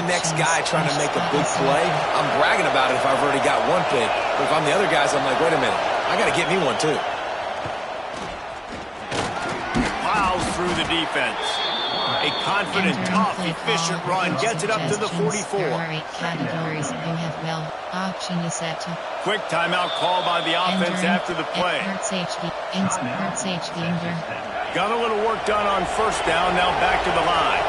the next guy trying to make a big play, I'm bragging about it if I've already got one pick. But if I'm the other guys, I'm like, wait a minute, I got to get me one too. Plows through the defense. A confident, tough, efficient run gets it up to the 44. There are 8 categories. You have well, option is set to. Quick timeout call by the offense after the play. Got a little work done on first down, now back to the line.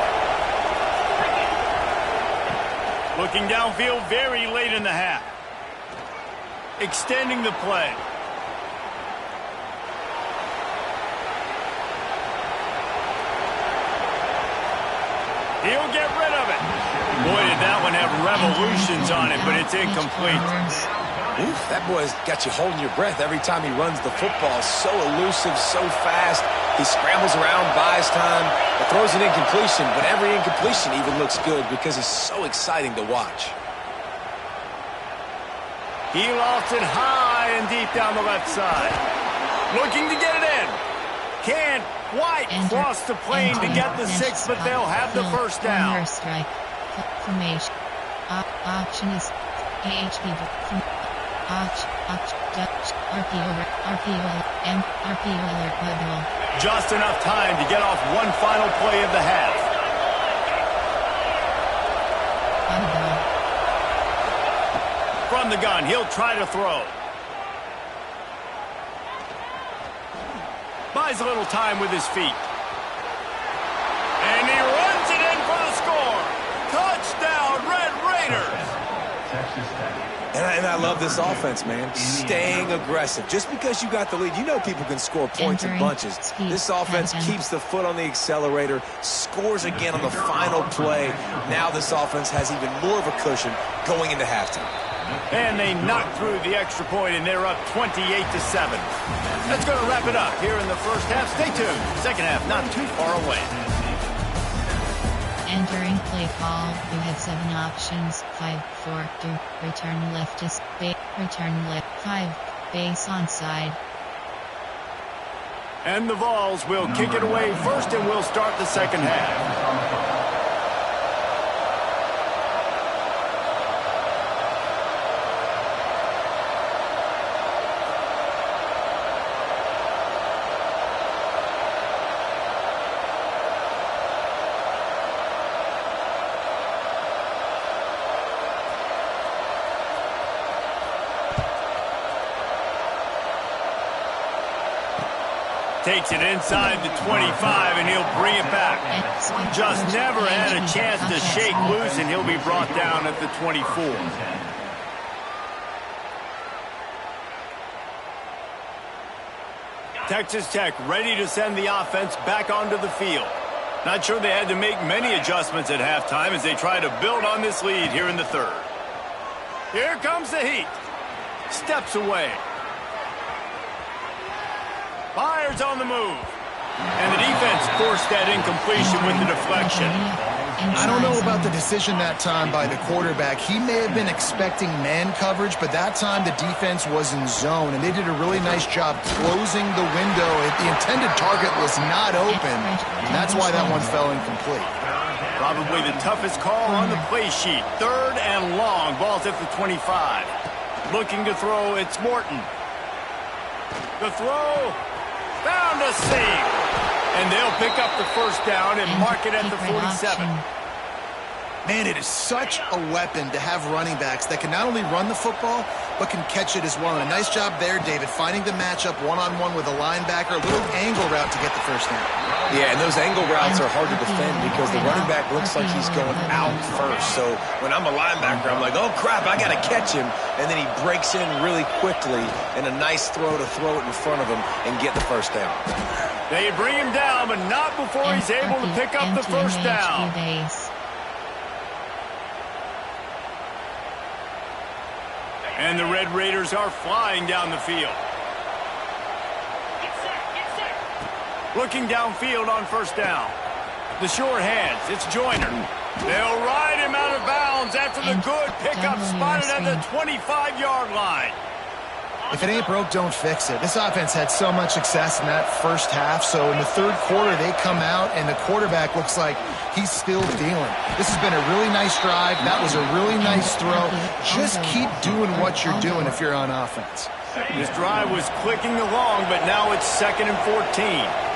Looking downfield very late in the half. Extending the play. He'll get rid of it. Boy, did that one have revolutions on it, but it's incomplete. Oof, that boy's got you holding your breath every time he runs the football. So elusive, so fast. He scrambles around, buys time, but throws an incompletion. But every incompletion even looks good because he's so exciting to watch. He lofts it high and deep down the left side. Looking to get it in. Can't quite cross the plane to get the 6, but they'll have the first down. Strike. Formation. Option is AHP. RPO alert. Just enough time to get off one final play of the half. From the gun, he'll try to throw. Buys a little time with his feet. And he runs it in for the score. Touchdown, Red Raiders. And I love this offense, man. Staying aggressive. Just because you got the lead, you know people can score points in bunches. This offense keeps the foot on the accelerator, scores again on the final play. Now this offense has even more of a cushion going into halftime. And they knock through the extra point, and they're up 28-7. That's going to wrap it up here in the first half. Stay tuned. Second half not too far away. Entering play call, you have 7 options. 5, 4, 2, return left is return left. 5, base onside. And the Vols will kick it away first, and we'll start the second half. Takes it inside the 25, and he'll bring it back. Just never had a chance to shake loose, and he'll be brought down at the 24. Texas Tech ready to send the offense back onto the field. Not sure they had to make many adjustments at halftime as they try to build on this lead here in the third. Here comes the heat. Steps away. Fires on the move. And the defense forced that incompletion with the deflection. I don't know about the decision that time by the quarterback. He may have been expecting man coverage, but that time the defense was in zone, and they did a really nice job closing the window. The intended target was not open, and that's why that one fell incomplete. Probably the toughest call on the play sheet. Third and long. Ball's at the 25. Looking to throw, it's Morton. The throw. Found a seam. And they'll pick up the first down and mark it at the 47. Man, it is such a weapon to have running backs that can not only run the football, but can catch it as well. And a nice job there, David, finding the matchup one-on-one with a linebacker, a little angle route to get the first down. Yeah, and those angle routes are hard to defend because the running back looks like he's going out first. So when I'm a linebacker, I'm like, oh, crap, I got to catch him. And then he breaks in really quickly, and a nice throw to throw it in front of him and get the first down. They bring him down, but not before he's able to pick up the first down. And the Red Raiders are flying down the field. Looking downfield on first down. The short hands, it's Joyner. They'll ride him out of bounds after the good pickup spotted at the 25-yard line. If it ain't broke, don't fix it. This offense had so much success in that first half, so in the third quarter, they come out, and the quarterback looks like he's still dealing. This has been a really nice drive. That was a really nice throw. Just keep doing what you're doing if you're on offense. This drive was clicking along, but now it's 2nd and 14.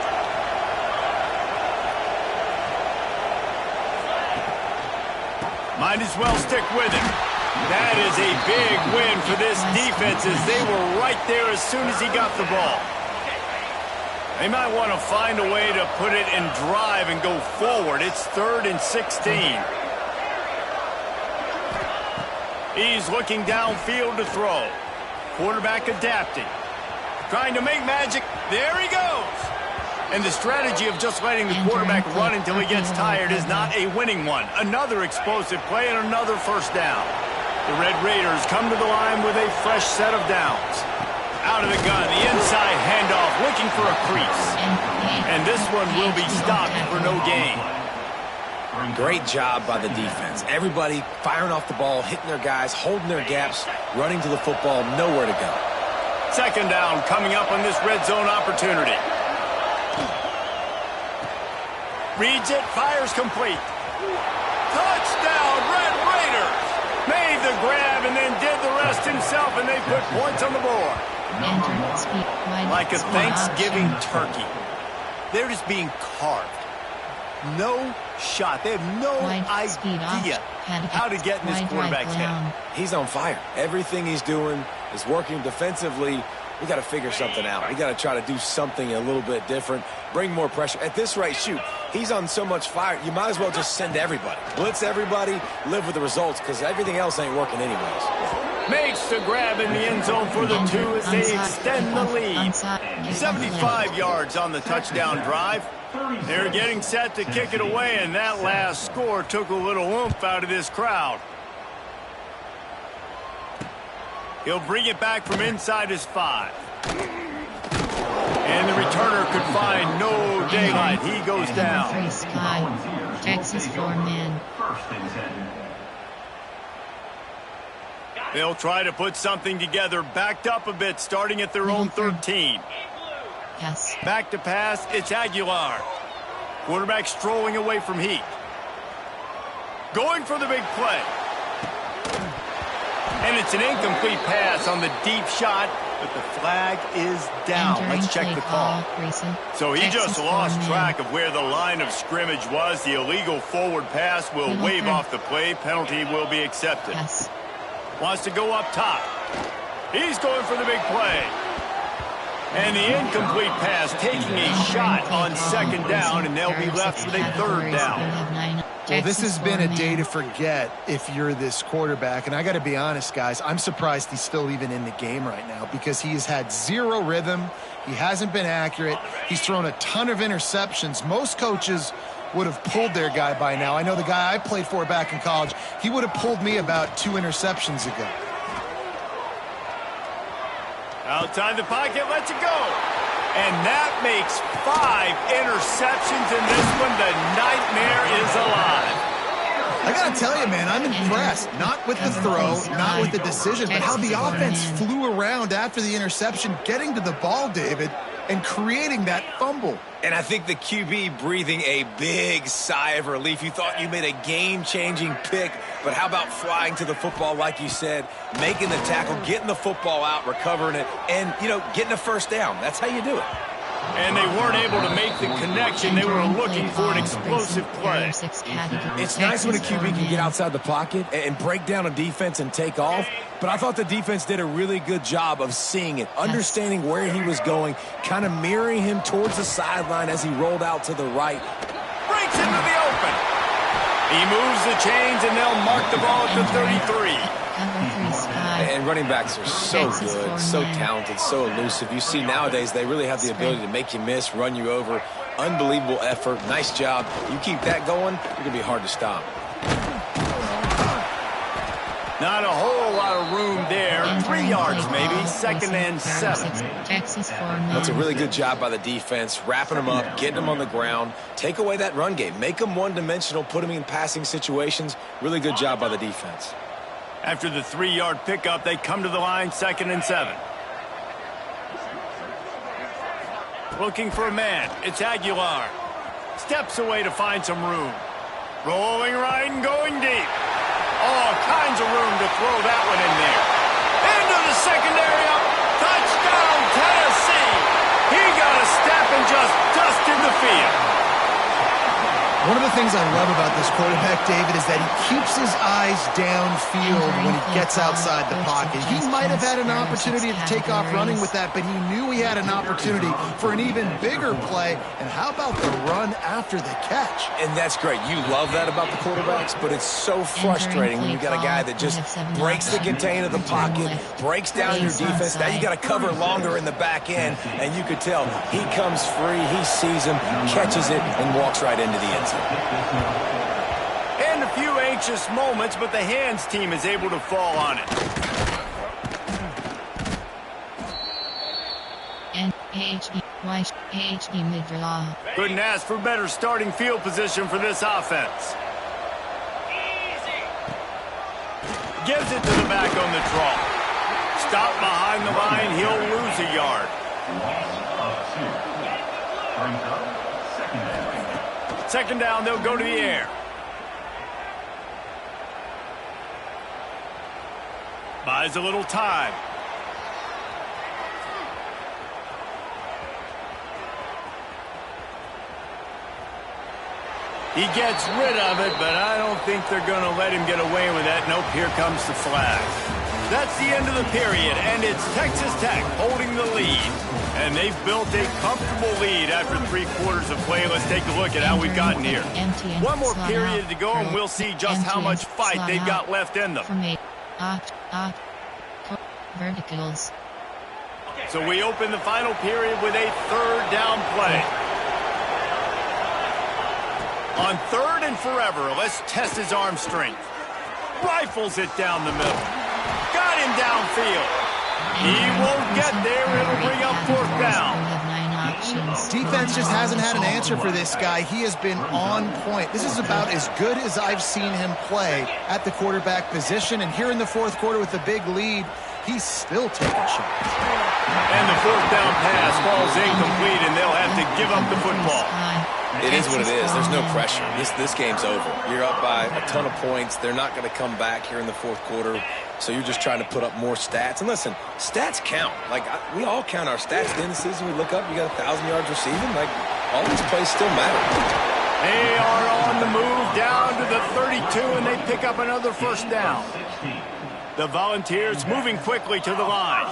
Might as well stick with it. That is a big win for this defense as they were right there as soon as he got the ball. They might want to find a way to put it in drive and go forward. It's 3rd and 16. He's looking downfield to throw. Quarterback adapting. Trying to make magic. There he goes. And the strategy of just letting the quarterback run until he gets tired is not a winning one. Another explosive play and another first down. The Red Raiders come to the line with a fresh set of downs. Out of the gun, the inside handoff, looking for a crease. And this one will be stopped for no gain. Great job by the defense. Everybody firing off the ball, hitting their guys, holding their gaps, running to the football, nowhere to go. 2nd down coming up on this red zone opportunity. Reads it, fires complete. Touchdown, Red Raiders! Made the grab and then did the rest himself, and they put points on the board. Like a Thanksgiving turkey. They're just being carved. No shot. They have no idea how to get in this quarterback's head. He's on fire. Everything he's doing is working defensively. We got to figure something out. We got to try to do something a little bit different, bring more pressure. At this rate, shoot, he's on so much fire, you might as well just send everybody. Blitz everybody, live with the results, because everything else ain't working anyways. Makes the grab in the end zone for the 2 as they extend the lead. 75 yards on the touchdown drive. They're getting set to kick it away, and that last score took a little oomph out of this crowd. He'll bring it back from inside his 5. And the returner could find no daylight. He goes down. Texas 4-man. They'll try to put something together, backed up a bit, starting at their own 13. Yes. Back to pass, it's Aguilar. Quarterback strolling away from Heat. Going for the big play. And it's an incomplete pass on the deep shot, but the flag is down. Let's check the call. So he just lost track of where the line of scrimmage was. The illegal forward pass will wave off the play. Penalty will be accepted. Yes. Wants to go up top. He's going for the big play. And the incomplete pass taking a shot on 2nd down, and they'll be left with a 3rd down. Well, this has been a day to forget if you're this quarterback. And I got to be honest, guys, I'm surprised he's still even in the game right now because he has had zero rhythm. He hasn't been accurate. He's thrown a ton of interceptions. Most coaches would have pulled their guy by now. I know the guy I played for back in college, he would have pulled me about 2 interceptions ago. Outside the pocket, lets it go. And that makes 5 interceptions in this one. The nightmare is alive. I got to tell you, man, I'm impressed. Not with the throw, not with the decision, but how the offense flew around after the interception, getting to the ball, David, and creating that fumble. And I think the QB breathing a big sigh of relief. You thought you made a game-changing pick, but how about flying to the football, like you said, making the tackle, getting the football out, recovering it, and, you know, getting a first down. That's how you do it. And they weren't able to make the connection. They were looking for an explosive play. It's nice when a QB can get outside the pocket and break down a defense and take off, but I thought the defense did a really good job of seeing it, understanding where he was going, kind of mirroring him towards the sideline as he rolled out to the right. Breaks into the open. He moves the chains, and they'll mark the ball at the 33. And running backs are so good, so talented, so elusive. You see nowadays they really have the ability to make you miss, run you over. Unbelievable effort. Nice job. You keep that going, you're going to be hard to stop. Not a whole lot of room there. 3 yards maybe. 2nd and 7. Texas 4-man. That's a really good job by the defense, wrapping them up, getting them on the ground. Take away that run game. Make them one-dimensional, put them in passing situations. Really good job by the defense. After the 3-yard pickup, they come to the line, 2nd and 7. Looking for a man. It's Aguilar. Steps away to find some room. Rolling right and going deep. All kinds of room to throw that one in there. Into the secondary up. Touchdown, Tennessee. He got a step and just dusted the field. One of the things I love about this quarterback, David, is that he keeps his eyes downfield when he gets outside the pocket. He might have had an opportunity to take off running with that, but he knew he had an opportunity for an even bigger play. And how about the run after the catch? And that's great. You love that about the quarterbacks, but it's so frustrating when you got a guy that just breaks the contain of the pocket, breaks down your defense. Now you got to cover longer in the back end, and you could tell he comes free, he sees him, catches it, and walks right into the end zone. And a few anxious moments, but the hands team is able to fall on it. And HD mid-draw. Couldn't ask for better starting field position for this offense. Gives it to the back on the draw. Stop behind the line, he'll lose a yard. Second down, they'll go to the air. Buys a little time. He gets rid of it, but I don't think they're going to let him get away with that. Nope, here comes the flag. That's the end of the period, and it's Texas Tech holding the lead. And they've built a comfortable lead after 3 quarters of play. Let's take a look at how we've gotten here. One more period to go, and we'll see just how much fight they've got left in them. Verticals. So we open the final period with a third down play. On third and forever, let's test his arm strength. Rifles it down the middle. Got him downfield. He won't get there. It'll bring up fourth down. Defense just hasn't had an answer for this guy. He has been on point. This is about as good as I've seen him play at the quarterback position. And here in the fourth quarter with the big lead, he's still taking shots. And the fourth down pass falls incomplete, and they'll have to give up the football. It is what it is. There's no pressure. This game's over. You're up by a ton of points. They're not going to come back here in the fourth quarter. So you're just trying to put up more stats. And listen, stats count. Like, we all count our stats. At the end of the season, we look up, you got 1,000 yards receiving. Like, all these plays still matter. They are on the move down to the 32, and they pick up another first down. The Volunteers moving quickly to the line.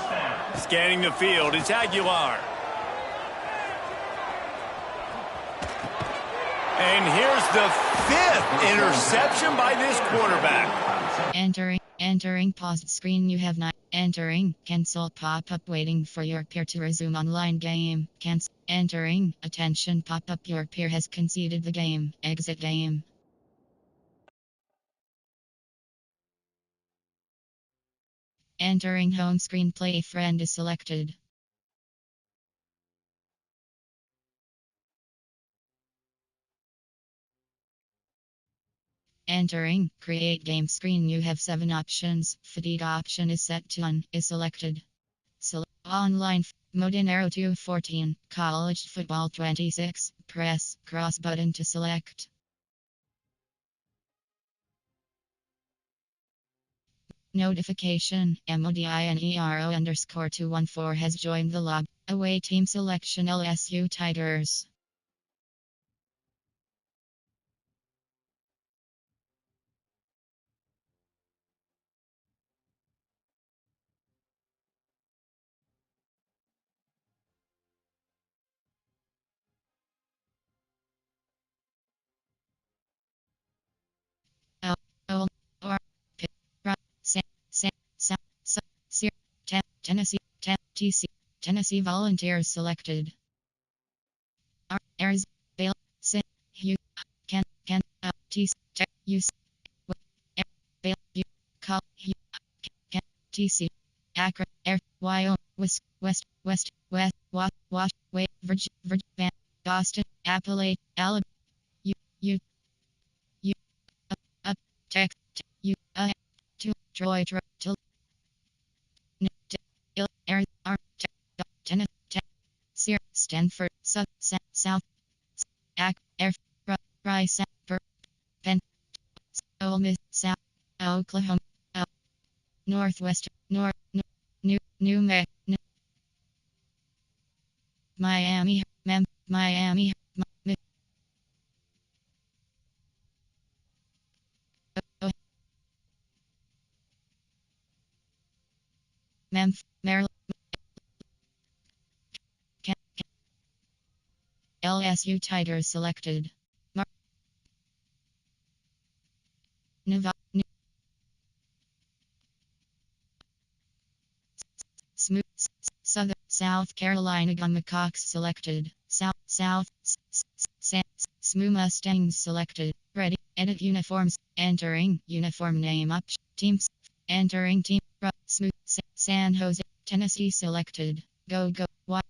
Scanning the field, it's Aguilar. And here's the 5th interception by this quarterback. Entering paused screen. You have not entering cancel pop-up waiting for your peer to resume online game. Cancel entering attention pop-up. Your peer has conceded the game. Exit game. Entering home screen. Play friend is selected. Entering create game screen. You have 7 options. Fatigue option is set to on is selected. Select online mode in arrow 214. College football 26. Press cross button to select. Notification MODINERO_214 has joined the log. Away team selection LSU Tigers. Tennessee Volunteers selected. Arizona you can use TC Akron Air Wyoming West Virginia Boston Appalachia Alabama Texas to Detroit to Tennessee Stanford, South, Air, Rice, Penn, Ole Miss, South, Oklahoma, Northwest, New Mexico, Miami, Miami, Memphis, Maryland, LSU Tigers selected. Nevada, South Carolina Gamecocks selected. South SMU Mustangs selected. Ready. Edit uniforms. Entering uniform name up. Teams. Entering team. SMU San Jose, Tennessee selected. Go. What?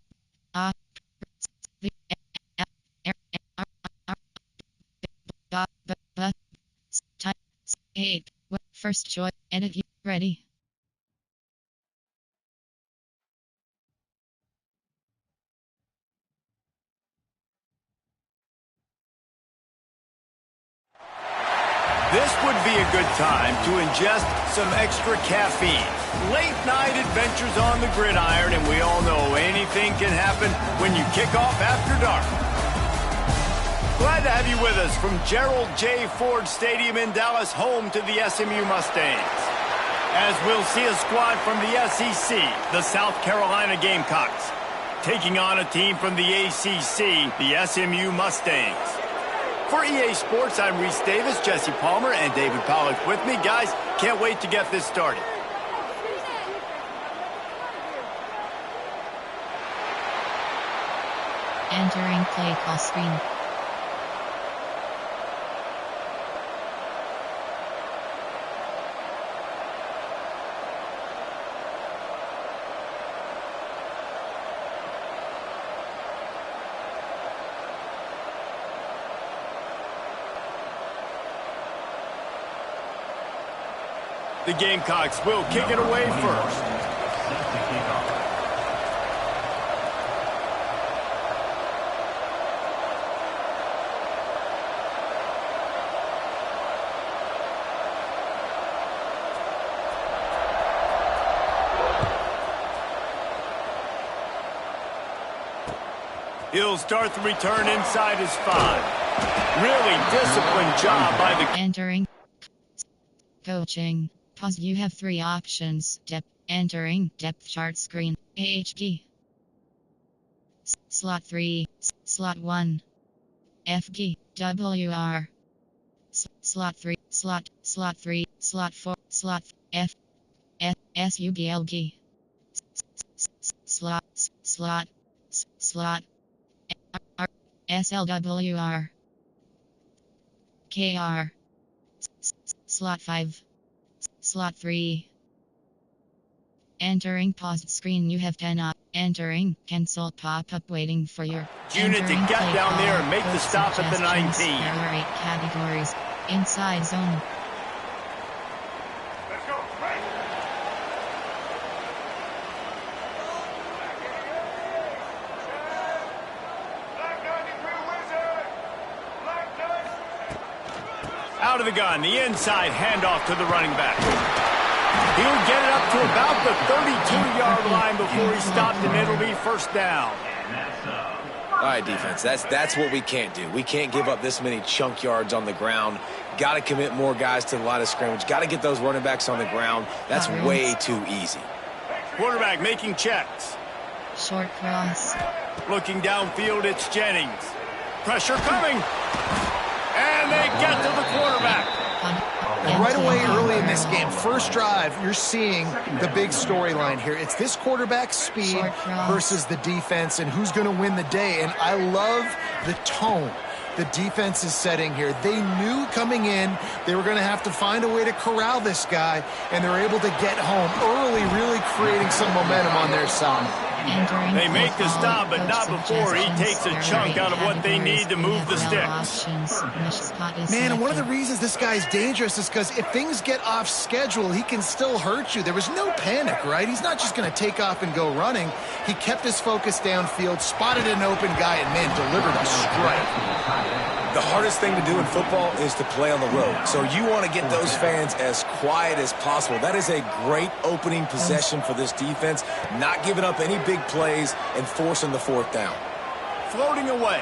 8. First choice. Edit. Ready. This would be a good time to ingest some extra caffeine. Late night adventures on the gridiron, and we all know anything can happen when you kick off after dark. Glad to have you with us from Gerald J. Ford Stadium in Dallas, home to the SMU Mustangs. As we'll see a squad from the SEC, the South Carolina Gamecocks, taking on a team from the ACC, the SMU Mustangs. For EA Sports, I'm Reese Davis, Jesse Palmer, and David Pollack with me. Guys, can't wait to get this started. Entering play call screen. The Gamecocks will kick it away first. He'll start the return inside his 5. Really disciplined job by the... Entering. Coaching. Pause. You have 3 options. Depth. Entering depth chart screen. AHG. Slot 3. Slot 1. FG. WR. Slot 3. Slot 3. Slot 4. Slot F. SUBLG. Slot. SLWR. KR. Slot 5. Slot 3. Entering paused screen. You have 10 up. Entering cancel pop-up waiting for your unit to get down there and make the stop at the 19. There are 8 categories. Inside zone. Let's go. Right. Out of the gun, the inside handoff to the running back. He'll get it up to about the 32-yard line before he's stopped, and it'll be first down. All right, defense, that's what we can't do. We can't give up this many chunk yards on the ground. Got to commit more guys to the line of scrimmage. Got to get those running backs on the ground. That's way too easy. Quarterback making checks. Short cross. Looking downfield, it's Jennings. Pressure coming. And they get to the quarterback. And right away early in this game, first drive, you're seeing the big storyline here. It's this quarterback's speed versus the defense and who's going to win the day. And I love the tone the defense is setting here. They knew coming in they were going to have to find a way to corral this guy, and they're able to get home early, really creating some momentum on their side. They make the stop, but not before he takes a chunk out of what they need to move the sticks. Man, and one of the reasons this guy's dangerous is because if things get off schedule, he can still hurt you. There was no panic, right? He's not just going to take off and go running. He kept his focus downfield, spotted an open guy, and, man, delivered a strike. The hardest thing to do in football is to play on the road. So you want to get those fans as quiet as possible. That is a great opening possession for this defense, not giving up any big plays and forcing the fourth down. Floating away.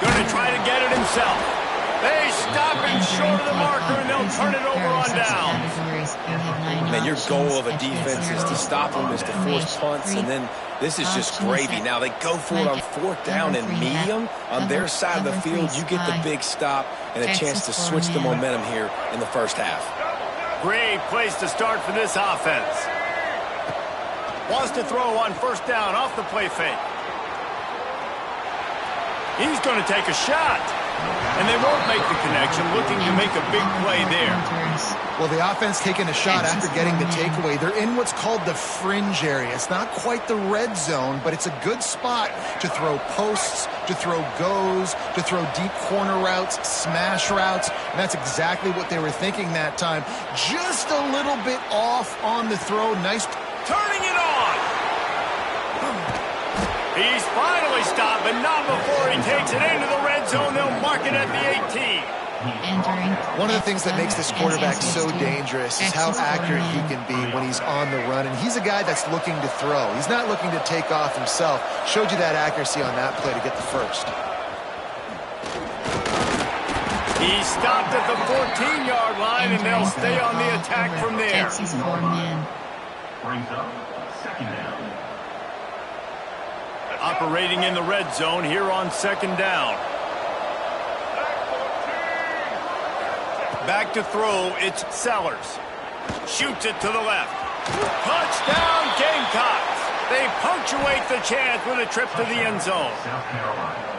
Going to try to get it himself. They stop him short of the marker, and they'll turn it over on down. Man, your goal of a defense is to stop them, is to force punts, and then this is just gravy. Now, they go for it on fourth down and medium. On their side of the field, you get the big stop and a chance to switch the momentum here in the first half. Great place to start for this offense. Wants to throw on first down off the play fake. He's going to take a shot. And they won't make the connection, looking to make a big play there. Well, the offense taking a shot after getting the takeaway. They're in what's called the fringe area. It's not quite the red zone, but it's a good spot to throw posts, to throw goes, to throw deep corner routes, smash routes. And that's exactly what they were thinking that time. Just a little bit off on the throw. Nice. Turning it on. He's finally stopped, but not before he takes it into the red zone. They'll mark it at the 18. One of the things that makes this quarterback so dangerous is how accurate he can be when he's on the run. And he's a guy that's looking to throw. He's not looking to take off himself. Showed you that accuracy on that play to get the first. He stopped at the 14-yard line, and they'll stay on the attack from there. Brings up second down. Operating in the red zone here on second down. Back to throw, it's Sellers. Shoots it to the left. Touchdown Gamecocks. They punctuate the chance with a trip to the end zone. South Carolina.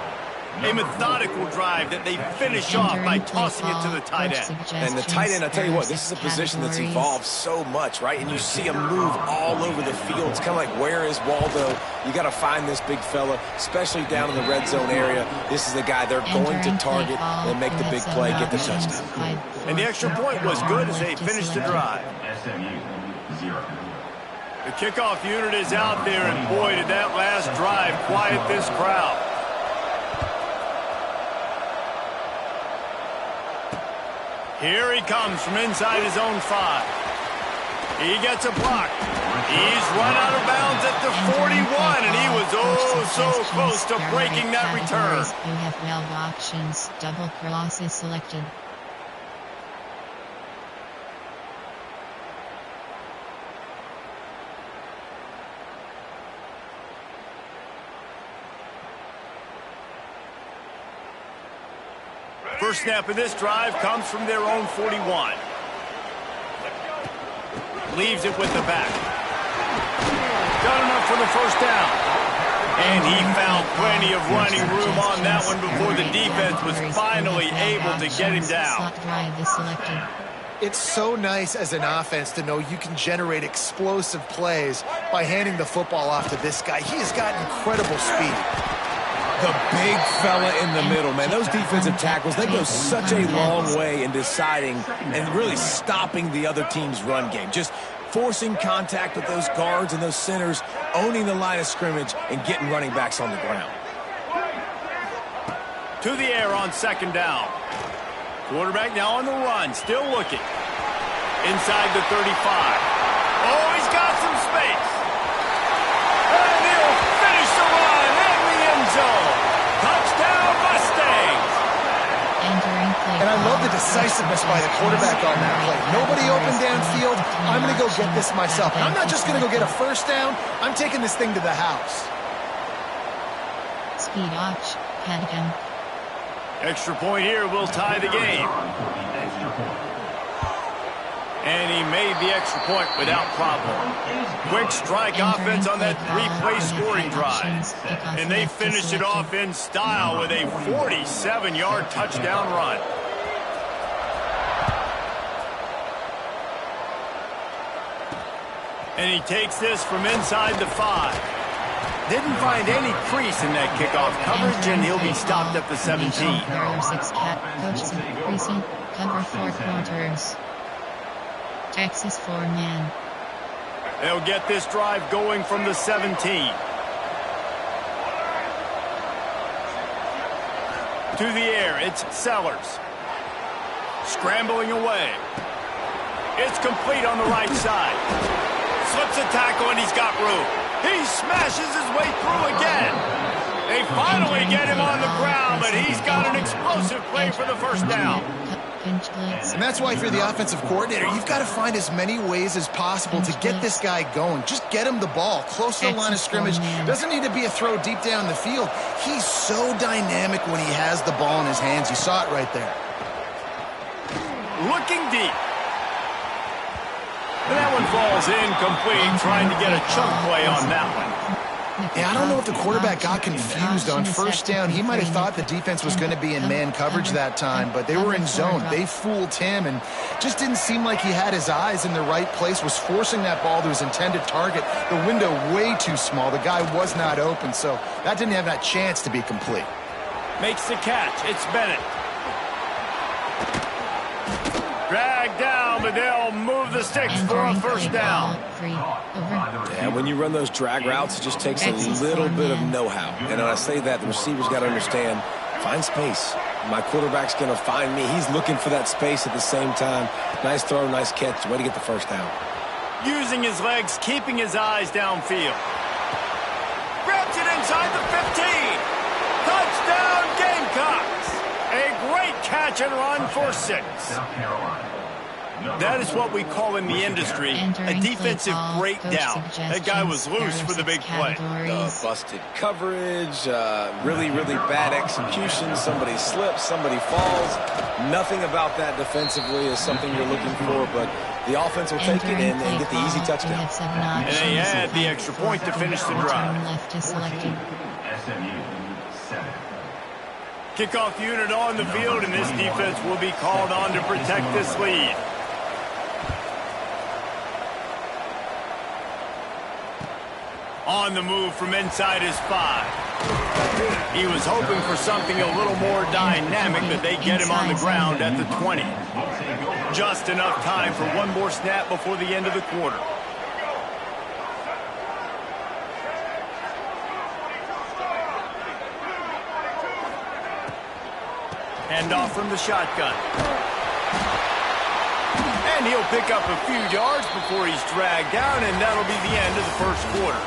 A methodical drive that they finish off by tossing it to the tight end. And the tight end, I tell you what, this is a position that's evolved so much, right? And you see him move all over the field. It's kind of like, where is Waldo? You got to find this big fella, especially down in the red zone area. This is the guy they're going to target and make the big play, get the touchdown. And the extra point was good as they finished the drive. SMU 0. The kickoff unit is out there, and boy, did that last drive quiet this crowd. Here he comes from inside his own 5. He gets a block. He's run out of bounds at the 41, and he was oh so close to breaking that return. You have 12 options. Double cross is selected. First snap of this drive comes from their own 41. Leaves it with the back. Done enough for the first down. And he found plenty of running room on that one before the defense was finally able to get him down. It's so nice as an offense to know you can generate explosive plays by handing the football off to this guy. He has got incredible speed. The big fella in the middle, man. Those defensive tackles, they go such a long way in deciding and really stopping the other team's run game. Just forcing contact with those guards and those centers, owning the line of scrimmage, and getting running backs on the ground. To the air on second down. Quarterback now on the run, still looking. Inside the 35. Oh, he's got some space. And he'll finish the run in the end zone. Touchdown, Mustangs. And I love the decisiveness by the quarterback on that play. Nobody open downfield. I'm going to go get this myself. And I'm not just going to go get a first down. I'm taking this thing to the house. Speed watch. Headham. Extra point here will tie the game. And he made the extra point without problem. Quick strike offense on that three-play scoring drive. And they finished it off in style with a 47-yard touchdown run. And he takes this from inside the 5. Didn't find any crease in that kickoff coverage, and he'll be stopped at the 17. Cover 4 quarters. Texas 4-man. They'll get this drive going from the 17. To the air, it's Sellers. Scrambling away. It's complete on the right side. Slips a tackle, and he's got room. He smashes his way through again. They finally get him on the ground, but he's got an explosive play for the first down. And that's why if you're the offensive coordinator, you've got to find as many ways as possible to get this guy going. Just get him the ball close to the line of scrimmage. Doesn't need to be a throw deep down the field. He's so dynamic when he has the ball in his hands. You saw it right there. Looking deep. And that one falls incomplete, trying to get a chunk play on that one. Yeah, I don't know if the quarterback got confused on first down. He might have thought the defense was going to be in man coverage that time, but they were in zone. They fooled him and just didn't seem like he had his eyes in the right place, was forcing that ball to his intended target. The window way too small. The guy was not open, so that didn't have that chance to be complete. Makes the catch. It's Bennett. Dragged down, but they'll move the sticks for a first down. Yeah, when you run those drag routes, it just takes a little bit of know-how. And when I say that, the receiver's got to understand, find space. My quarterback's going to find me. He's looking for that space at the same time. Nice throw, nice catch. Way to get the first down. Using his legs, keeping his eyes downfield. Grabs it inside the 15. Touchdown, Gamecocks. A great catch and run for 6. That is what we call in the industry a defensive breakdown. That guy was loose for the big play. Busted coverage, really, really bad execution. Somebody slips, somebody falls. Nothing about that defensively is something you're looking for, but the offense will take it and get the easy touchdown. And they add the extra point to finish the drive. Kickoff unit on the field, and this defense will be called on to protect this lead. On the move from inside his 5. He was hoping for something a little more dynamic, but they get him on the ground at the 20. Just enough time for one more snap before the end of the quarter. Hand off from the shotgun. And he'll pick up a few yards before he's dragged down, and that'll be the end of the first quarter.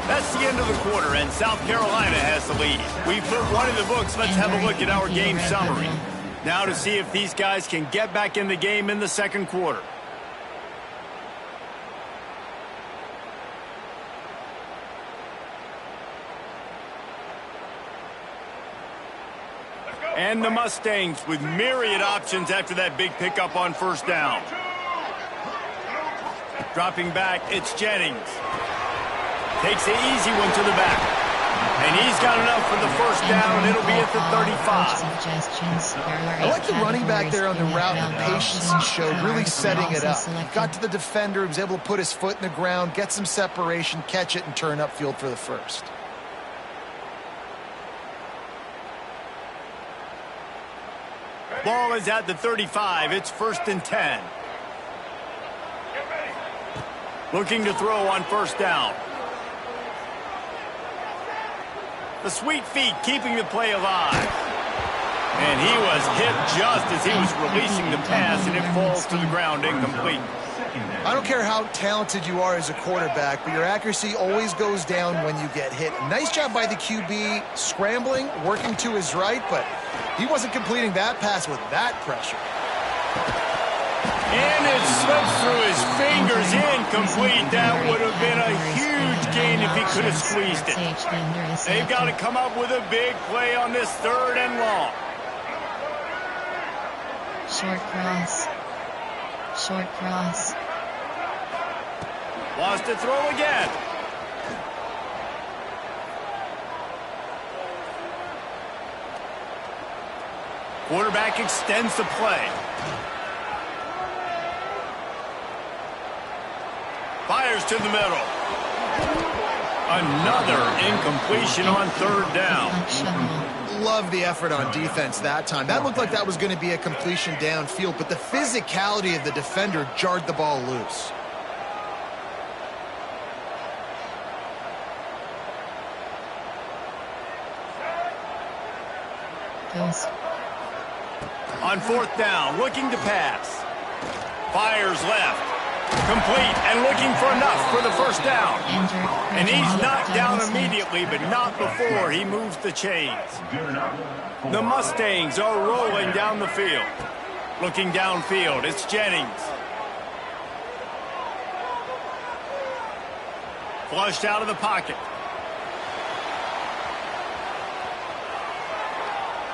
That's the end of the quarter, and South Carolina has the lead. We put one in the books. Let's have a look at our game summary. Now to see if these guys can get back in the game in the second quarter. And the Mustangs with myriad options after that big pickup on first down. Dropping back, it's Jennings. Takes the easy one to the back. And he's got enough for the first down. It'll be at the 35. I like the running back there on the route and the patience he showed, really setting it up. Got to the defender, was able to put his foot in the ground, get some separation, catch it, and turn upfield for the first. Ball is at the 35. It's 1st and 10. Looking to throw on first down. The sweet feet keeping the play alive. And he was hit just as he was releasing the pass, and it falls to the ground incomplete. I don't care how talented you are as a quarterback, but your accuracy always goes down when you get hit. Nice job by the QB scrambling, working to his right, but he wasn't completing that pass with that pressure. And it slips through his fingers, incomplete. That would have been a huge gain if he could have squeezed it. They've got to come up with a big play on this 3rd and long. Short cross. Short cross. Lost to throw again. Quarterback extends the play. Fires to the middle. Another incompletion on third down. Love the effort on defense that time. That looked like that was going to be a completion downfield, but the physicality of the defender jarred the ball loose. On fourth down, looking to pass. Fires left. Complete and looking for enough for the first down. And he's knocked down immediately, but not before he moves the chains. The Mustangs are rolling down the field. Looking downfield, it's Jennings. Flushed out of the pocket.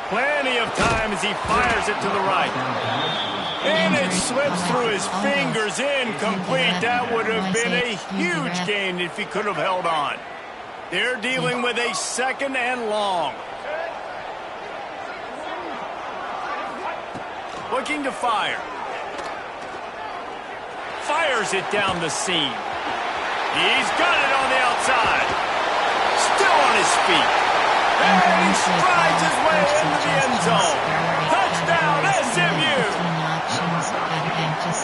Plenty of time as he fires it to the right. And it slips through his fingers, incomplete. That would have been a huge gain if he could have held on. They're dealing with a second and long. Looking to fire. Fires it down the seam. He's got it on the outside. Still on his feet. And he strides his way into the end zone. Touchdown, SMU!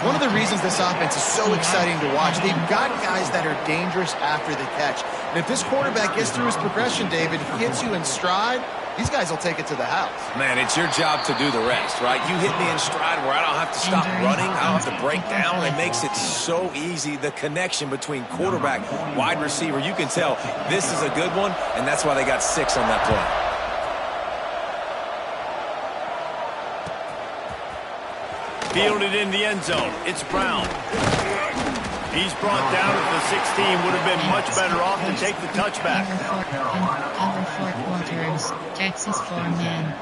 One of the reasons this offense is so exciting to watch, they've got guys that are dangerous after the catch. And if this quarterback gets through his progression, David, hits you in stride, these guys will take it to the house. Man, it's your job to do the rest, right? You hit me in stride where I don't have to stop running. I don't have to break down. It makes it so easy. The connection between quarterback, wide receiver, you can tell this is a good one, and that's why they got 6 on that play. Fielded in the end zone. It's Brown. He's brought down at the 16. Would have been much better off to take the touchback. Cover 4 quarters. Texas 4-man.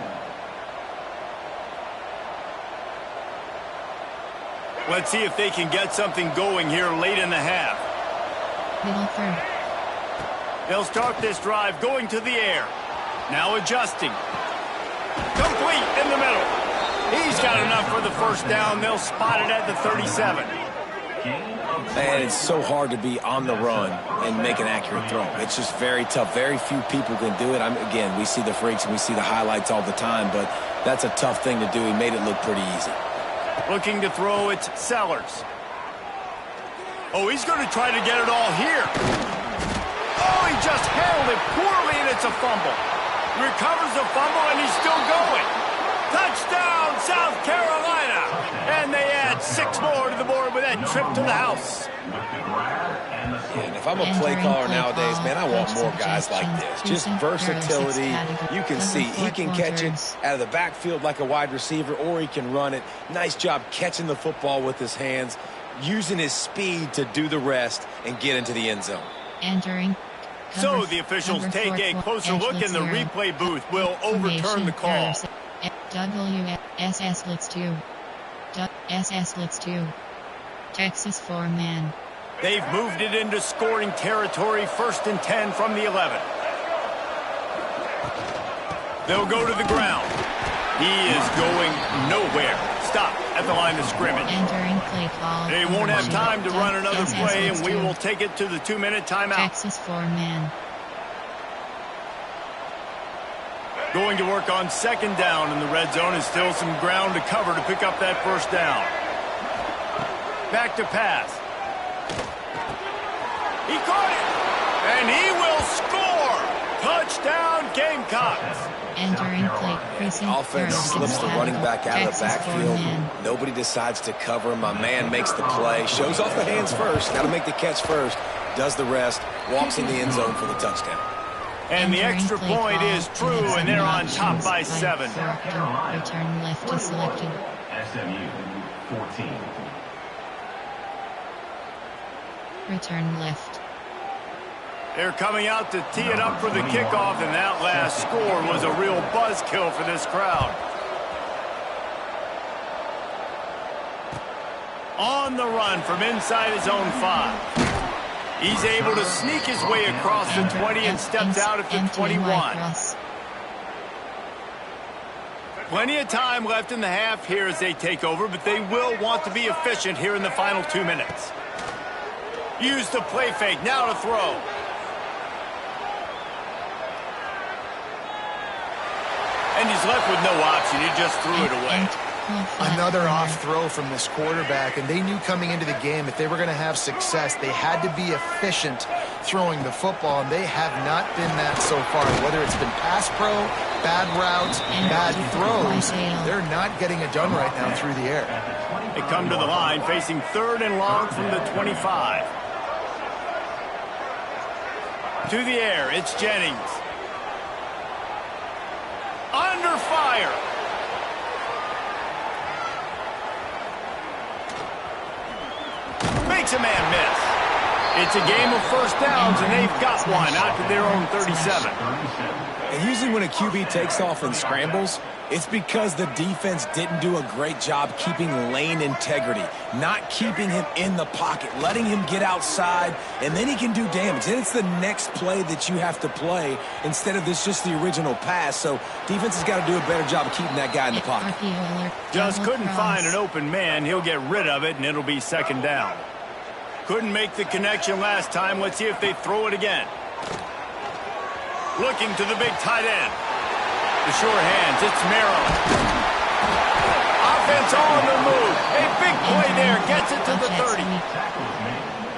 Let's see if they can get something going here late in the half. Milford. They'll start this drive going to the air. Now adjusting. Complete in the middle. He's got enough for the first down. They'll spot it at the 37. And it's so hard to be on the run and make an accurate throw. It's just very tough. Very few people can do it. Again, we see the freaks and we see the highlights all the time, but that's a tough thing to do. He made it look pretty easy. Looking to throw, it's Sellers. Oh, he's going to try to get it all here. Oh, he just handled it poorly, and it's a fumble. Recovers the fumble, and he's still going. Touchdown, South Carolina! And they add 6 more to the board with that trip to the house. And if I'm a play caller nowadays, man, I want more guys like this. Just versatility. You can see he can catch it out of the backfield like a wide receiver, or he can run it. Nice job catching the football with his hands, using his speed to do the rest and get into the end zone. Entering. So the officials take a closer look, and the replay booth will overturn the call. WSS Blitz 2. SS Blitz 2. Texas 4-man. They've moved it into scoring territory, 1st and 10 from the 11. They'll go to the ground. He is going nowhere. Stop at the line of scrimmage. Entering play call. They won't have time to run another play, and we will take it to the 2-minute timeout. Texas 4-man. Going to work on 2nd down in the red zone, and still some ground to cover to pick up that 1st down. Back to pass. He caught it, and he will score. Touchdown, Gamecocks. Entering play. Offense slips the running back out of the backfield. Nobody decides to cover him. My man makes the play. Shows off the hands first. Got to make the catch first. Does the rest. Walks in the end zone for the touchdown. And the extra point is true, and they're on top by 7. Return left is selected. SMU 14. Return left. They're coming out to tee it up for the kickoff, and that last score was a real buzzkill for this crowd. On the run from inside his own 5. He's able to sneak his way across the 20 and steps out at the 21. Plenty of time left in the half here as they take over, but they will want to be efficient here in the final 2 minutes. Use the play fake, now to throw. And he's left with no option. He just threw it away. Another off throw from this quarterback, and they knew coming into the game if they were going to have success, they had to be efficient throwing the football, and they have not been that so far. Whether it's been pass pro, bad routes, bad throws, they're not getting it done right now through the air. They come to the line facing 3rd and long from the 25. To the air, it's Jennings. Under fire. Makes a man miss. It's a game of first downs, and they've got one out to their own 37. And usually when a QB takes off and scrambles, it's because the defense didn't do a great job keeping lane integrity, not keeping him in the pocket, letting him get outside, and then he can do damage. Then it's the next play that you have to play instead of this just the original pass. So defense has got to do a better job of keeping that guy in the pocket. Just couldn't find an open man. He'll get rid of it, and it'll be 2nd down. Couldn't make the connection last time. Let's see if they throw it again. Looking to the big tight end. The sure hands, it's Maryland. Offense on the move. A big play there, gets it to the 30.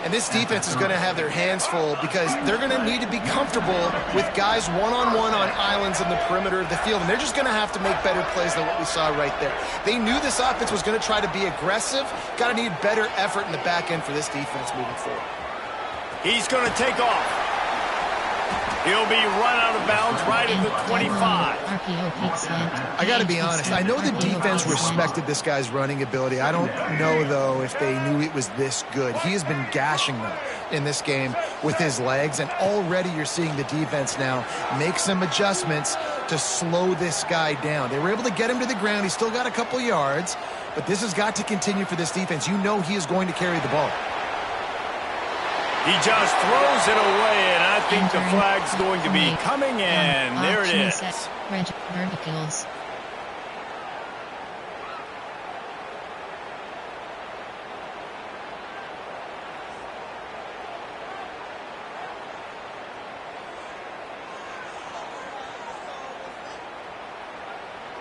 And this defense is going to have their hands full because they're going to need to be comfortable with guys one-on-one on islands in the perimeter of the field, and they're just going to have to make better plays than what we saw right there. They knew this offense was going to try to be aggressive. Got to need better effort in the back end for this defense moving forward. He's going to take off. He'll be run out of bounds right at the 25. I got to be honest. I know the defense respected this guy's running ability. I don't know, though, if they knew it was this good. He has been gashing them in this game with his legs, and already you're seeing the defense now make some adjustments to slow this guy down. They were able to get him to the ground. He's still got a couple yards, but this has got to continue for this defense. You know he is going to carry the ball. He just throws it away, and I think the flag's going to be coming in. There it is. Verticals.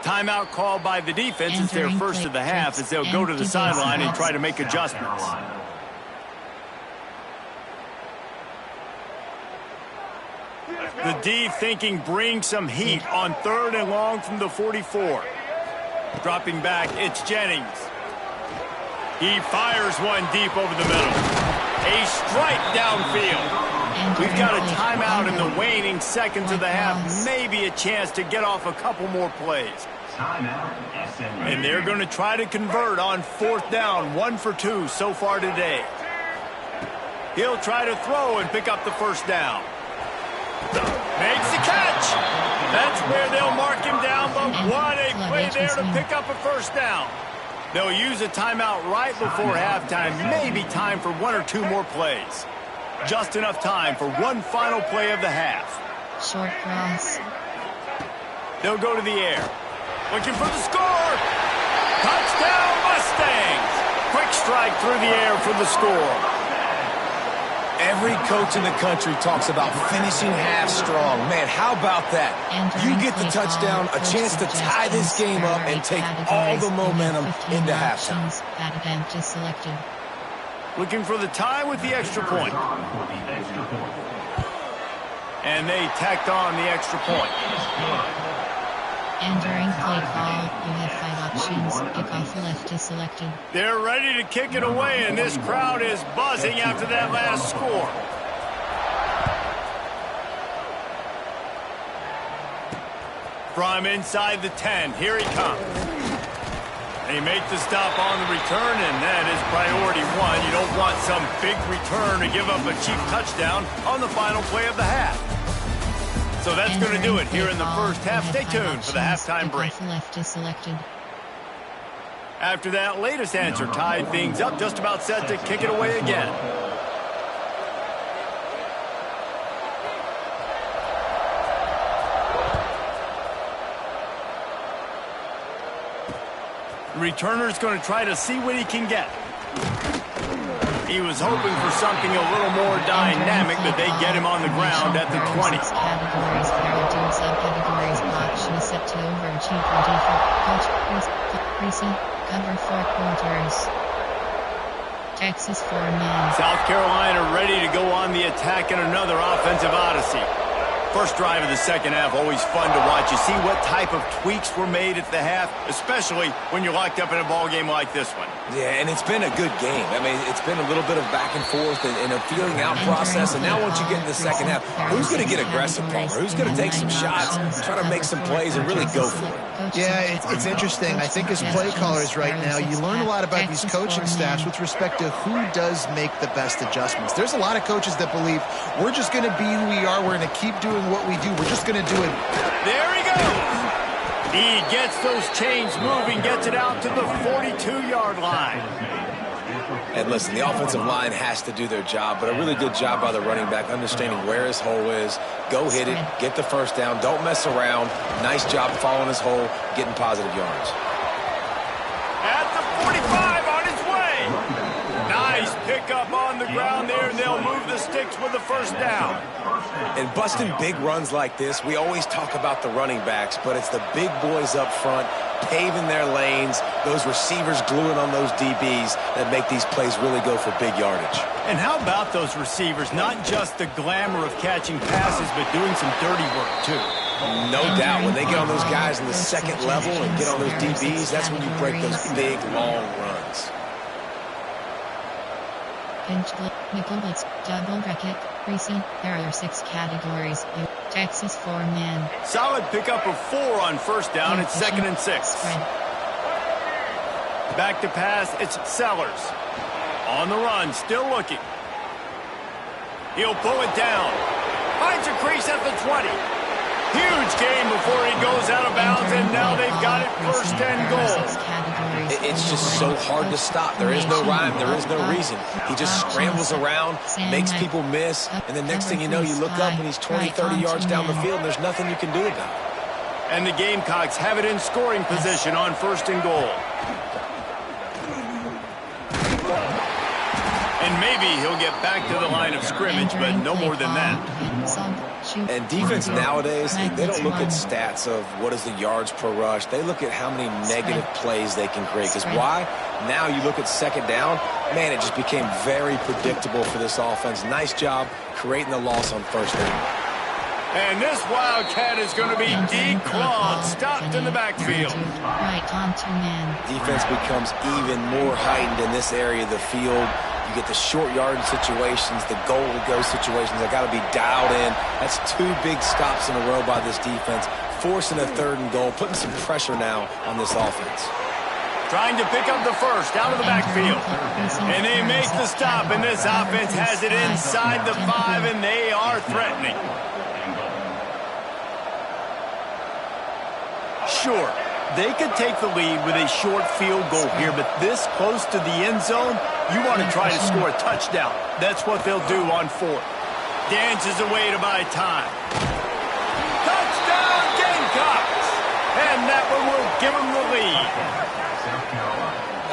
Timeout called by the defense. It's their first of the half as they'll go to the sideline and try to make adjustments. The D thinking bring some heat on 3rd and long from the 44. Dropping back, it's Jennings. He fires one deep over the middle. A strike downfield. We've got a timeout in the waning seconds of the half. Maybe a chance to get off a couple more plays. And they're going to try to convert on 4th down. 1 for 2 so far today. He'll try to throw and pick up the first down. Makes the catch. That's where they'll mark him down, but what a play there to pick up a first down. They'll use a timeout right before halftime. Maybe time for 1 or 2 more plays. Just enough time for one final play of the half. Short cross. They'll go to the air. Looking for the score. Touchdown Mustangs. Quick strike through the air for the score. Every coach in the country talks about finishing half strong. Man, how about that? You get the touchdown, a chance to tie this game up and take all the momentum into halftime. Looking for the tie with the extra point. And they tacked on the extra point. Entering play call, you have 5 options. Kickoff left is selected. They're ready to kick it away, and this crowd is buzzing after that last score. From inside the 10, here he comes. They make the stop on the return, and that is priority 1. You don't want some big return to give up a cheap touchdown on the final play of the half. So that's going to do it here in the first half. Stay tuned for the halftime break. Left is selected. After that latest answer tied things up, just about set to kick it away again. The returner's going to try to see what he can get. He was hoping for something a little more dynamic, but they get him on the ground at the 20. Categories, variety, subcategories, option is set to overachieve for default. Coach, recent, cover 4 quarters. Texas 4-man. South Carolina ready to go on the attack in another offensive odyssey. First drive of the second half, always fun to watch. You see what type of tweaks were made at the half, especially when you're locked up in a ball game like this one. Yeah, and it's been a good game. I mean, it's been a little bit of back and forth and a feeling out process. And now once you get in the second half, who's going to get aggressive, Palmer? Who's going to take some shots, try to make some plays, and really go for it? Yeah, it's interesting. I think as play callers right now, you learn a lot about these coaching staffs with respect to who does make the best adjustments. There's a lot of coaches that believe we're just going to be who we are. We're going to keep doing what we do. We're just going to do it. There he goes. He gets those chains moving, gets it out to the 42-yard line. And listen, the offensive line has to do their job, but a really good job by the running back, understanding where his hole is. Go hit it, get the first down, don't mess around. Nice job following his hole, getting positive yards. At the 45, on his way. Nice pickup on the ground there, and they'll move the sticks with the first down. And busting big runs like this, we always talk about the running backs, but it's the big boys up front, paving their lanes, those receivers gluing on those DBs that make these plays really go for big yardage. And how about those receivers? Not just the glamour of catching passes, but doing some dirty work, too. No doubt. When they get on those guys in the second level and get on those DBs, that's when you break those big, long runs. Pinch, nickel blitz, double bracket, recent, there are 6 categories. Texas 4-man. Solid pickup of 4 on first down. It's 2nd and 6. Spread. Back to pass, it's Sellers. On the run, still looking. He'll pull it down. Finds a crease at the 20. Huge game before he goes out of bounds, and now they've got it 1st and goal. It's just so hard to stop. There is no rhyme. There is no reason. He just scrambles around, makes people miss, and the next thing you know, you look up and he's 20, 30 yards down the field, and there's nothing you can do about it. And the Gamecocks have it in scoring position on 1st and goal. And maybe he'll get back to the line of scrimmage, but no more than that. And defense nowadays, they don't look at stats of what is the yards per rush. They look at how many negative plays they can create. Because why? Now you look at second down, man, it just became very predictable for this offense. Nice job creating the loss on 1st down. And this Wildcat is going to be declawed, stopped in the backfield. Right on 2-man. Defense becomes even more heightened in this area of the field. You get the short yardage situations, the goal-to-go situations. They got to be dialed in. That's 2 big stops in a row by this defense, forcing a 3rd and goal, putting some pressure now on this offense. Trying to pick up the first out of the backfield. And they make the stop, and this offense has it inside the 5, and they are threatening. Sure, they could take the lead with a short field goal here, but this close to the end zone, you want to try to score a touchdown. That's what they'll do on 4th. Dances away to buy time. Touchdown, Gamecocks! And that one will give them the lead.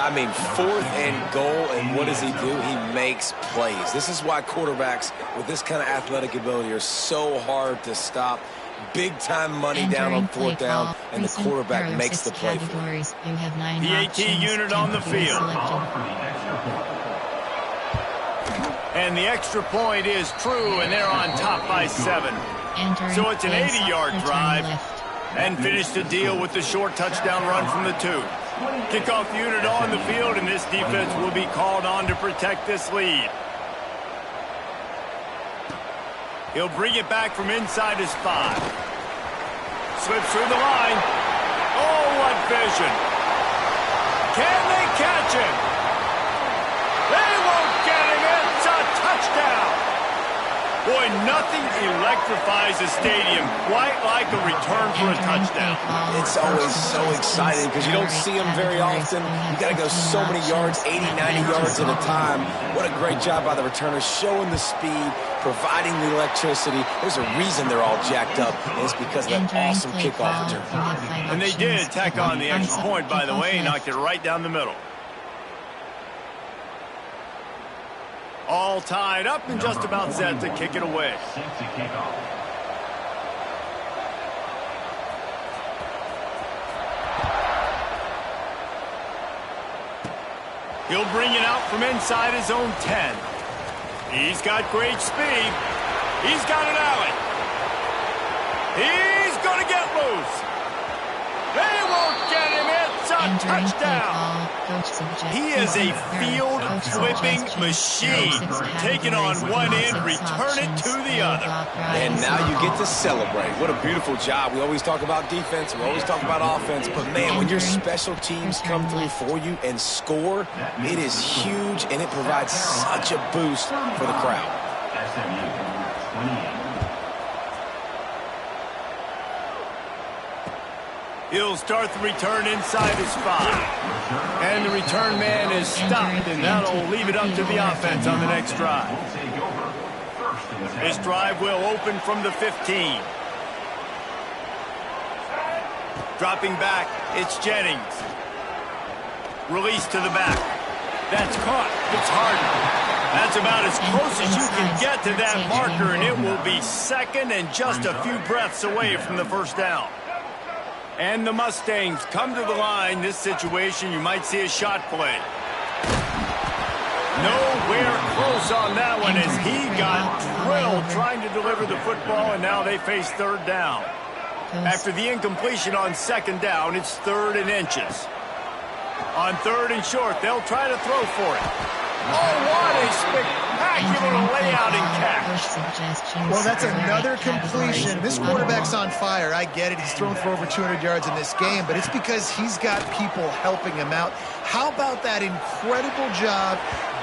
I mean, 4th and goal, and what does he do? He makes plays. This is why quarterbacks with this kind of athletic ability are so hard to stop. Big-time money down on 4th down, and the quarterback makes the play for him. The AT unit on the field. And the extra point is true, and they're on top by 7. So it's an 80-yard drive, and finish the deal with the short touchdown run from the 2. Kickoff unit on the field, and this defense will be called on to protect this lead. He'll bring it back from inside his 5. Slips through the line. Oh, what vision. Can they catch him? They won't get him. It's a touchdown. Boy, nothing electrifies a stadium quite like a return for a touchdown. It's always so exciting because you don't see them very often. You got to go so many yards, 80, 90 yards at a time. What a great job by the returners, showing the speed, providing the electricity. There's a reason they're all jacked up, and it's because of that awesome kickoff return. And they did tack on the extra point, by the way, knocked it right down the middle. All tied up and just about set to kick it away. Set to kick off. He'll bring it out from inside his own 10. He's got great speed. He's got an alley. He's going to get loose. They won't get him. It's a touchdown. He is a field-flipping machine. Taking on one end, return it to the other. And now you get to celebrate. What a beautiful job. We always talk about defense. We always talk about offense. But, man, when your special teams come through for you and score, it is huge, and it provides such a boost for the crowd. SMU, 28. He'll start the return inside his 5. And the return man is stopped, and that'll leave it up to the offense on the next drive. This drive will open from the 15. Dropping back, it's Jennings. Release to the back. That's caught. It's Harden. That's about as close as you can get to that marker, and it will be second and just a few breaths away from the first down. And the Mustangs come to the line. This situation, you might see a shot play. Nowhere close on that one as he got drilled trying to deliver the football, and now they face third down. After the incompletion on second down, it's 3rd and inches. On 3rd and short, they'll try to throw for it. Oh, what a spectacular layout and catch. Well, that's another completion. This quarterback's on fire. I get it. He's thrown for over 200 yards in this game, but it's because he's got people helping him out. How about that incredible job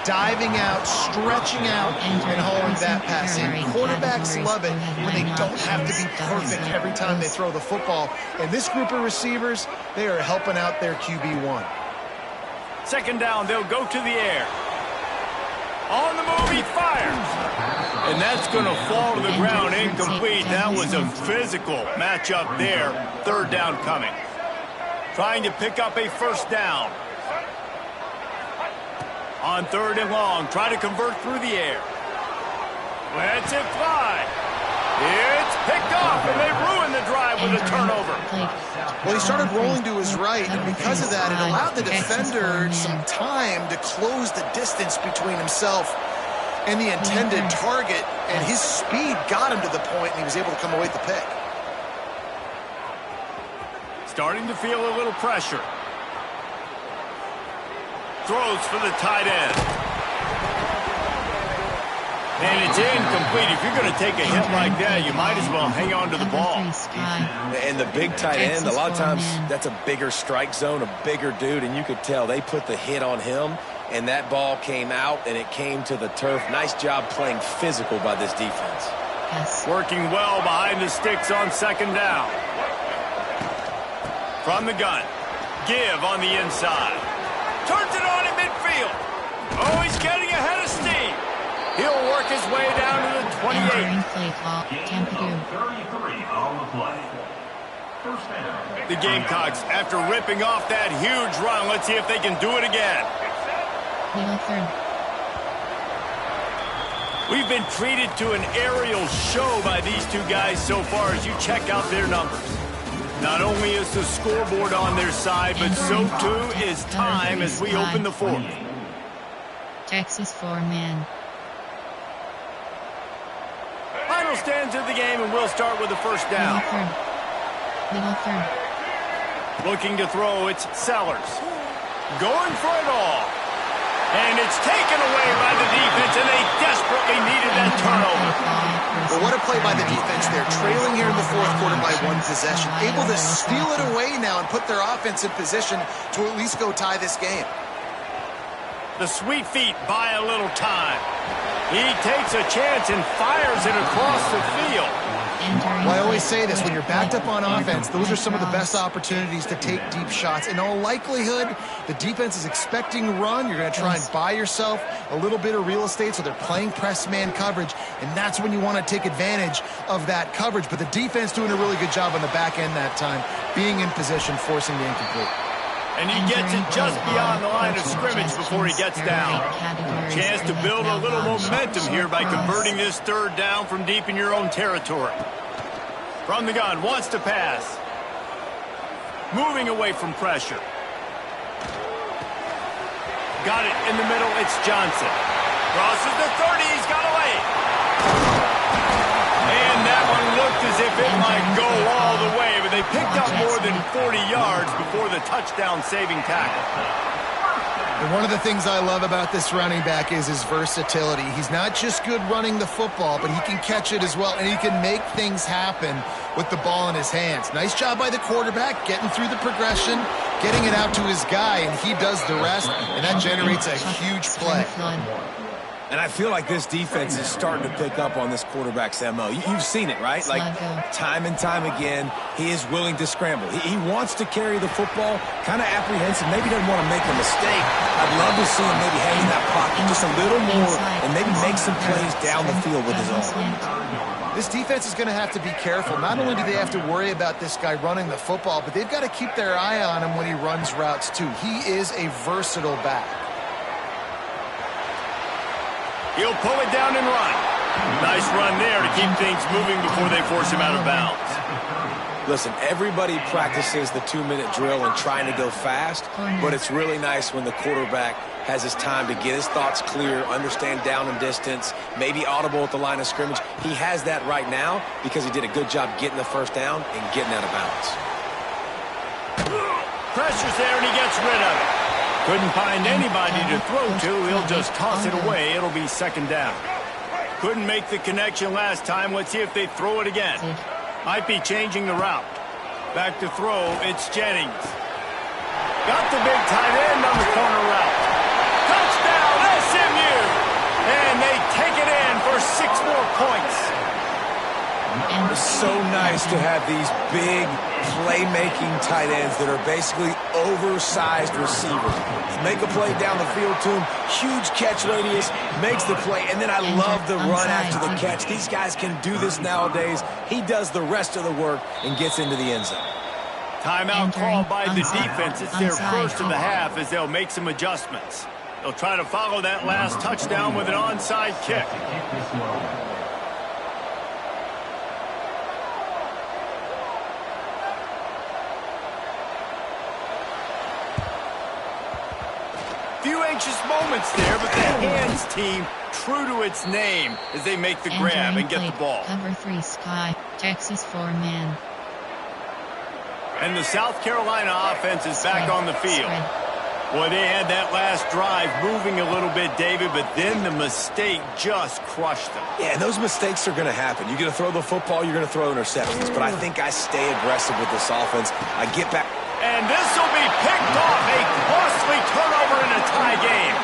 diving out, stretching out, and hauling that pass in? Quarterbacks love it when they don't have to be perfect every time they throw the football. And this group of receivers, they are helping out their QB1. Second down, they'll go to the air. On the move, he fires. And that's going to fall to the ground incomplete. That was a physical matchup there. Third down coming. Trying to pick up a first down. On 3rd and long, try to convert through the air. Lets it fly. It's picked off, and they ruined the drive with a turnover. Well, he started rolling to his right, and because of that, it allowed the defender some time to close the distance between himself and the intended target, and his speed got him to the point, and he was able to come away with the pick. Starting to feel a little pressure. Throws for the tight end. And it's incomplete. If you're going to take a hit like that, you might as well hang on to the ball. And the big tight end, a lot of times that's a bigger strike zone, a bigger dude, and you could tell they put the hit on him, and that ball came out, and it came to the turf. Nice job playing physical by this defense. Working well behind the sticks on second down. From the gun. Give on the inside. Turns it on in midfield. Oh, he's getting ahead of steam. He'll work his way down to the 28. Gain of 33 on the play. First down. The Gamecocks, after ripping off that huge run, let's see if they can do it again. We've been treated to an aerial show by these two guys so far as you check out their numbers. Not only is the scoreboard on their side, but so too is time as we open the 4th. Texas 4-man. Final stands of the game, and we'll start with the first down. Looking to throw, it's Sellers. Going for it all. And it's taken away by the defense, and they desperately needed that turnover. But what a play by the defense there. Trailing here in the 4th quarter by 1 possession. Able to steal it away now and put their offense in position to at least go tie this game. The sweet feet buy a little time. He takes a chance and fires it across the field. Well, I always say this, when you're backed up on offense, those are some of the best opportunities to take deep shots. In all likelihood, the defense is expecting run. You're going to try and buy yourself a little bit of real estate, so they're playing press man coverage, and that's when you want to take advantage of that coverage. But the defense doing a really good job on the back end that time, being in position, forcing the incomplete. And he gets it just beyond the line of scrimmage before he gets down. Chance to build a little momentum here by converting this third down from deep in your own territory. From the gun, wants to pass. Moving away from pressure. Got it in the middle, it's Johnson. Crosses the 30, he's got away. And that one looked as if it might go all the way, but they picked up more than 40 yards before the touchdown-saving tackle. And one of the things I love about this running back is his versatility. He's not just good running the football, but he can catch it as well, and he can make things happen with the ball in his hands. Nice job by the quarterback, getting through the progression, getting it out to his guy, and he does the rest, and that generates a huge play. And I feel like this defense is starting to pick up on this quarterback's MO. You've seen it, right? Like, time and time again, he is willing to scramble. He wants to carry the football, kind of apprehensive, maybe doesn't want to make a mistake. I'd love to see him maybe hang in that pocket just a little more and maybe make some plays down the field with his arm. This defense is going to have to be careful. Not only do they have to worry about this guy running the football, but they've got to keep their eye on him when he runs routes, too. He is a versatile back. He'll pull it down and run. Nice run there to keep things moving before they force him out of bounds. Listen, everybody practices the 2-minute drill and trying to go fast, but it's really nice when the quarterback has his time to get his thoughts clear, understand down and distance, maybe audible at the line of scrimmage. He has that right now because he did a good job getting the first down and getting out of bounds. Pressure's there and he gets rid of it. Couldn't find anybody to throw to. He'll just toss it away. It'll be second down. Couldn't make the connection last time. Let's see if they throw it again. Might be changing the route. Back to throw. It's Jennings. Got the big tight end on the corner route. Touchdown, SMU! And they take it in for 6 more points. It's so nice to have these big playmaking tight ends that are basically oversized receivers. Make a play down the field to him, huge catch radius, makes the play, and then I love the run after the catch. These guys can do this nowadays. He does the rest of the work and gets into the end zone. Timeout called by the defense. It's their first of the half as they'll make some adjustments. They'll try to follow that last touchdown with an onside kick. Few anxious moments there, but the hands team true to its name as they make the grab and get the ball. Cover 3 Sky, Texas 4-man. And the South Carolina offense is back on the field. Boy, they had that last drive moving a little bit, David, but then the mistake just crushed them. Yeah, and those mistakes are going to happen. You're going to throw the football, you're going to throw interceptions, but I think I stay aggressive with this offense. I get back. And this will be picked off, a costly turnover in a tie game.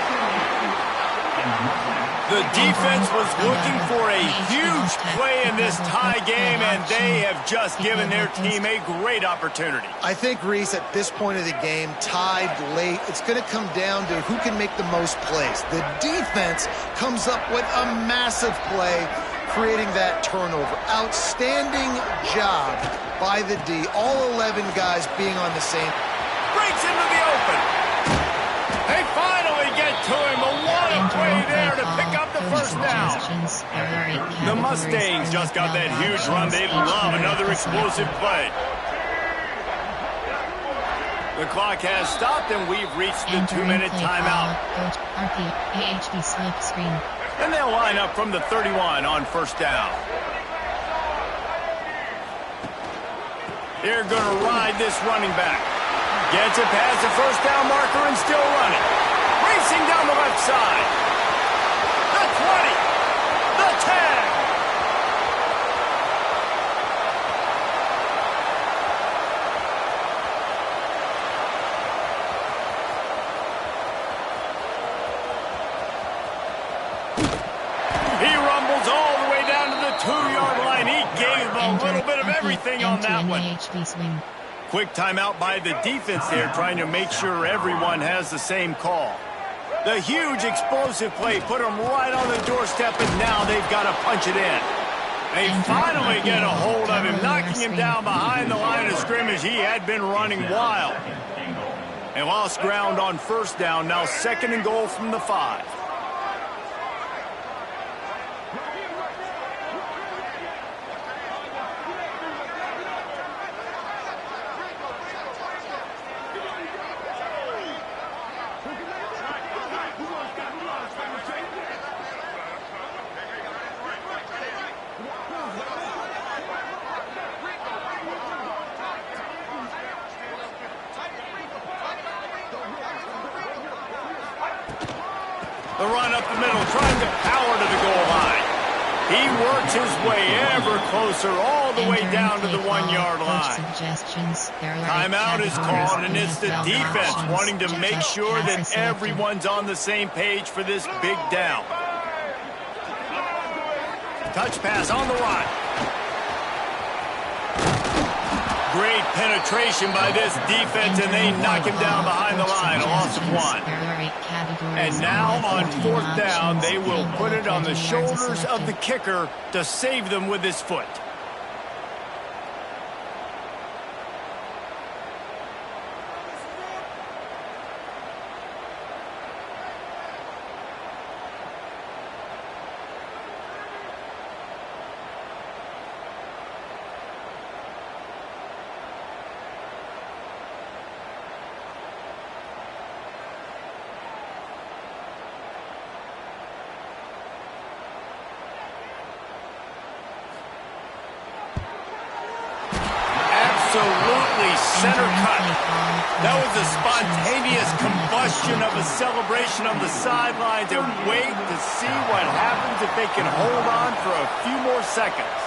The defense was looking for a huge play in this tie game, and they have just given their team a great opportunity. I think, Reese, at this point of the game, tied late, it's going to come down to who can make the most plays. The defense comes up with a massive play, creating that turnover. Outstanding job by the D. All 11 guys being on the same. Breaks into the open. They finally get to him. A lot of play there to pick up the first down. The Mustangs just got that huge run. They love another explosive play. The clock has stopped, and we've reached the 2-minute timeout. RP, slip screen. And they'll line up from the 31 on first down. They're going to ride this running back. Gets it past the first down marker and still running. Racing down the left side. The 20. The 10. everything on that one. HB swing. Quick timeout by the defense there, trying to make sure everyone has the same call. The huge explosive play put them right on the doorstep, and now they've got to punch it in. They finally get a hold of him, knocking him down behind the line of scrimmage. He had been running wild. And lost ground on first down, now 2nd and goal from the 5. The run up the middle, trying to power to the goal line. He works his way ever closer, all the way down to the 1-yard line. Timeout is called, and it's the defense wanting to make sure that everyone's on the same page for this big down. Touch pass on the run. Great penetration by this defense, and they knock him down behind the line, a loss of 1. And now on 4th down, they will put it on the shoulders of the kicker to save them with his foot. Absolutely center cut. That was a spontaneous combustion of a celebration on the sidelines, and wait to see what happens if they can hold on for a few more seconds.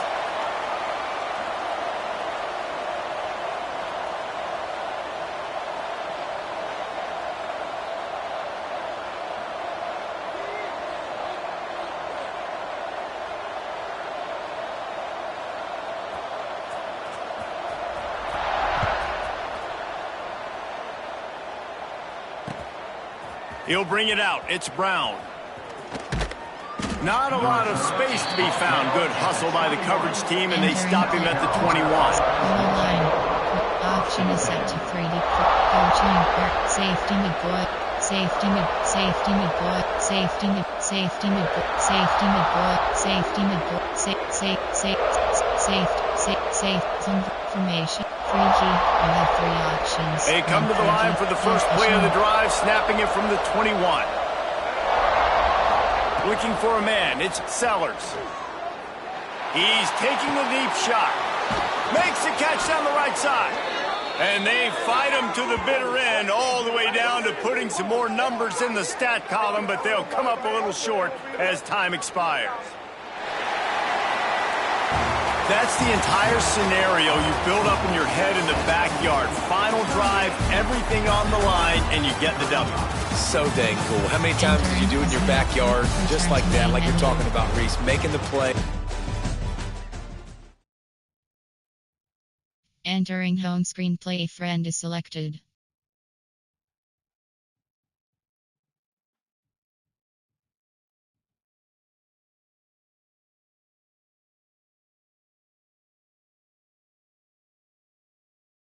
He'll bring it out. It's Brown. Not a lot of space to be found. Good hustle by the coverage team, and they stop him at the 21. Option is set to 3D. Coaching. Safety mid-boy. Safety mid. Safety mid-boy. Safety mid. Safety mid. Safety mid-boy. Safety mid-boy. Safe. Formation. 3G. You have 3 options. They come to the line for the first play of the drive, snapping it from the 21. Looking for a man. It's Sellers. He's taking the deep shot. Makes the catch down the right side. And they fight him to the bitter end, all the way down to putting some more numbers in the stat column, but they'll come up a little short as time expires. That's the entire scenario you build up in your head in the backyard. Final drive, everything on the line, and you get the W. So dang cool. How many times did you do it in your backyard? Just like that, like you're talking about, Reese, making the play. Entering home screen, play friend is selected.